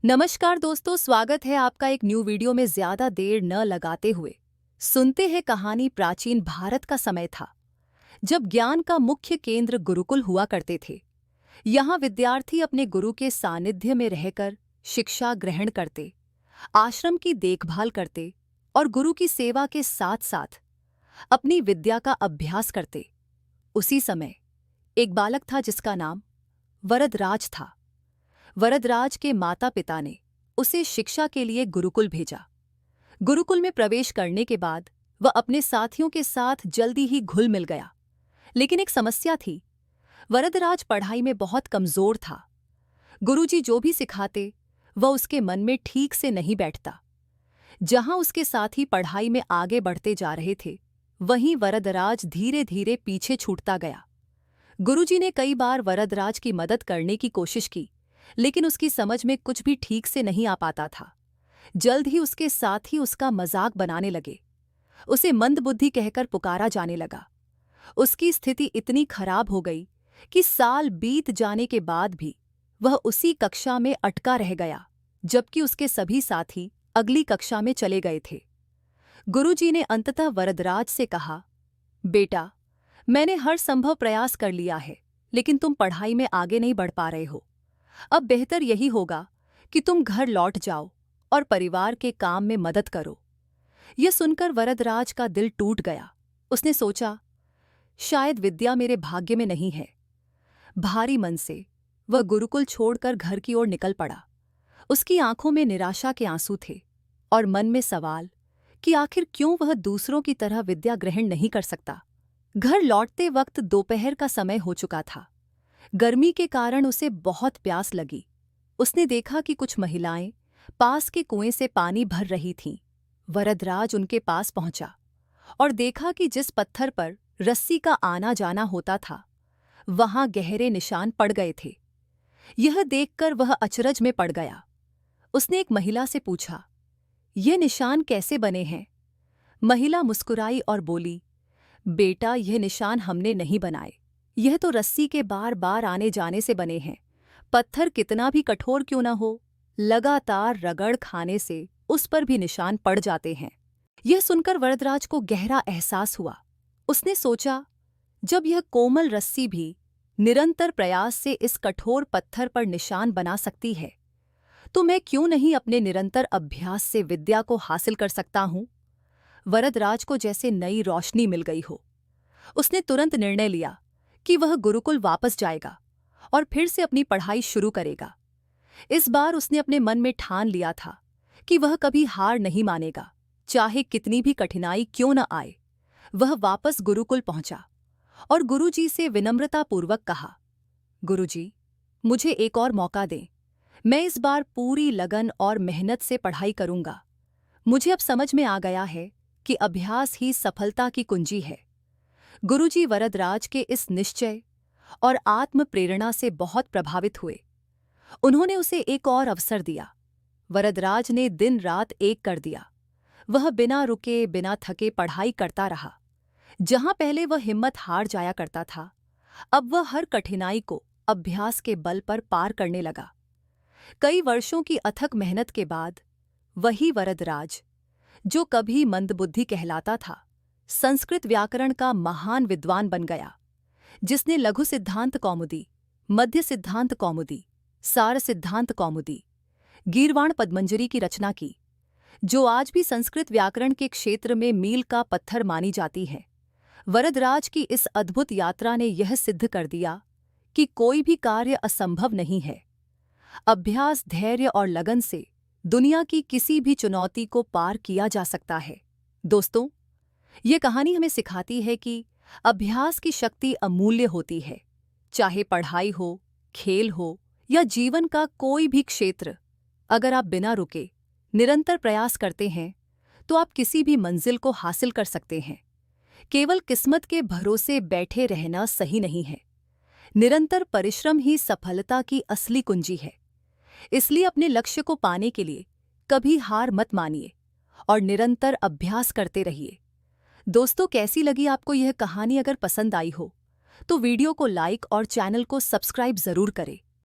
नमस्कार दोस्तों, स्वागत है आपका एक न्यू वीडियो में। ज्यादा देर न लगाते हुए सुनते हैं कहानी। प्राचीन भारत का समय था जब ज्ञान का मुख्य केंद्र गुरुकुल हुआ करते थे। यहाँ विद्यार्थी अपने गुरु के सानिध्य में रहकर शिक्षा ग्रहण करते, आश्रम की देखभाल करते और गुरु की सेवा के साथ साथ अपनी विद्या का अभ्यास करते। उसी समय एक बालक था जिसका नाम वरदराज था। वरदराज के माता पिता ने उसे शिक्षा के लिए गुरुकुल भेजा। गुरुकुल में प्रवेश करने के बाद वह अपने साथियों के साथ जल्दी ही घुल मिल गया। लेकिन एक समस्या थी, वरदराज पढ़ाई में बहुत कमजोर था। गुरुजी जो भी सिखाते वह उसके मन में ठीक से नहीं बैठता। जहां उसके साथी पढ़ाई में आगे बढ़ते जा रहे थे, वहीं वरदराज धीरे धीरे पीछे छूटता गया। गुरुजी ने कई बार वरदराज की मदद करने की कोशिश की, लेकिन उसकी समझ में कुछ भी ठीक से नहीं आ पाता था। जल्द ही उसके साथी उसका मजाक बनाने लगे। उसे मंदबुद्धि कहकर पुकारा जाने लगा। उसकी स्थिति इतनी खराब हो गई कि साल बीत जाने के बाद भी वह उसी कक्षा में अटका रह गया, जबकि उसके सभी साथी अगली कक्षा में चले गए थे। गुरुजी ने अंततः वरदराज से कहा, बेटा, मैंने हर संभव प्रयास कर लिया है, लेकिन तुम पढ़ाई में आगे नहीं बढ़ पा रहे हो। अब बेहतर यही होगा कि तुम घर लौट जाओ और परिवार के काम में मदद करो। यह सुनकर वरदराज का दिल टूट गया। उसने सोचा, शायद विद्या मेरे भाग्य में नहीं है। भारी मन से वह गुरुकुल छोड़कर घर की ओर निकल पड़ा। उसकी आंखों में निराशा के आंसू थे और मन में सवाल कि आखिर क्यों वह दूसरों की तरह विद्या ग्रहण नहीं कर सकता। घर लौटते वक्त दोपहर का समय हो चुका था। गर्मी के कारण उसे बहुत प्यास लगी। उसने देखा कि कुछ महिलाएं पास के कुएं से पानी भर रही थीं। वरदराज उनके पास पहुंचा और देखा कि जिस पत्थर पर रस्सी का आना जाना होता था, वहां गहरे निशान पड़ गए थे। यह देखकर वह अचरज में पड़ गया। उसने एक महिला से पूछा, ये निशान कैसे बने हैं? महिला मुस्कुराई और बोली, बेटा, यह निशान हमने नहीं बनाए। यह तो रस्सी के बार बार आने जाने से बने हैं। पत्थर कितना भी कठोर क्यों न हो, लगातार रगड़ खाने से उस पर भी निशान पड़ जाते हैं। यह सुनकर वरदराज को गहरा एहसास हुआ। उसने सोचा, जब यह कोमल रस्सी भी निरंतर प्रयास से इस कठोर पत्थर पर निशान बना सकती है, तो मैं क्यों नहीं अपने निरंतर अभ्यास से विद्या को हासिल कर सकता हूं? वरदराज को जैसे नई रोशनी मिल गई हो। उसने तुरंत निर्णय लिया कि वह गुरुकुल वापस जाएगा और फिर से अपनी पढ़ाई शुरू करेगा। इस बार उसने अपने मन में ठान लिया था कि वह कभी हार नहीं मानेगा, चाहे कितनी भी कठिनाई क्यों न आए। वह वापस गुरुकुल पहुंचा और गुरुजी से विनम्रतापूर्वक कहा, गुरुजी, मुझे एक और मौका दें। मैं इस बार पूरी लगन और मेहनत से पढ़ाई करूंगा। मुझे अब समझ में आ गया है कि अभ्यास ही सफलता की कुंजी है। गुरुजी वरदराज के इस निश्चय और आत्म प्रेरणा से बहुत प्रभावित हुए। उन्होंने उसे एक और अवसर दिया। वरदराज ने दिन रात एक कर दिया। वह बिना रुके बिना थके पढ़ाई करता रहा। जहां पहले वह हिम्मत हार जाया करता था, अब वह हर कठिनाई को अभ्यास के बल पर पार करने लगा। कई वर्षों की अथक मेहनत के बाद वही वरदराज, जो कभी मंदबुद्धि कहलाता था, संस्कृत व्याकरण का महान विद्वान बन गया, जिसने लघु सिद्धांत कौमुदी, मध्य सिद्धांत कौमुदी, सार सिद्धांत कौमुदी, गीर्वाण पद्मंजरी की रचना की, जो आज भी संस्कृत व्याकरण के क्षेत्र में मील का पत्थर मानी जाती है। वरदराज की इस अद्भुत यात्रा ने यह सिद्ध कर दिया कि कोई भी कार्य असंभव नहीं है। अभ्यास, धैर्य और लगन से दुनिया की किसी भी चुनौती को पार किया जा सकता है। दोस्तों, ये कहानी हमें सिखाती है कि अभ्यास की शक्ति अमूल्य होती है। चाहे पढ़ाई हो, खेल हो या जीवन का कोई भी क्षेत्र, अगर आप बिना रुके निरंतर प्रयास करते हैं तो आप किसी भी मंजिल को हासिल कर सकते हैं। केवल किस्मत के भरोसे बैठे रहना सही नहीं है। निरंतर परिश्रम ही सफलता की असली कुंजी है। इसलिए अपने लक्ष्य को पाने के लिए कभी हार मत मानिए और निरंतर अभ्यास करते रहिए। दोस्तों, कैसी लगी आपको यह कहानी? अगर पसंद आई हो तो वीडियो को लाइक और चैनल को सब्सक्राइब जरूर करें।